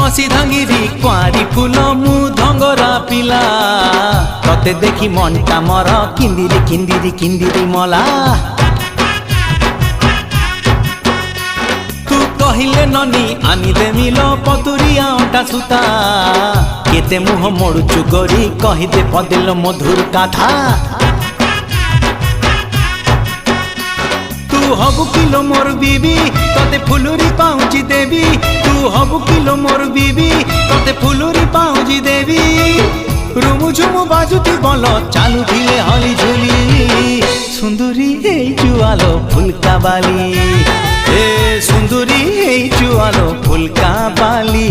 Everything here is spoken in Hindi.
कसी धांगिरी कुआरी फूल मु धंगरा पिला तते देखी मनटा मर किंदिरी किंदिरी किंदिरी मला तू कहिले ननी आनी देमिल पतुरिया अटा सुता केते मुह मोड़ुचु गोरी कहिदे पदिल मधुर कथा तू हबु किलो मोर बीबी तते फुलुरी पाउची देवी तू हबु किलो मोर बीबी तते फुलुरी पाउची देवी रुमु झुमु बाजुती बोल चालू धिले हली झुली सुंदरी हे जुआलो फुलका बाली ए सुंदरी हे जुआलो फुलका बाली।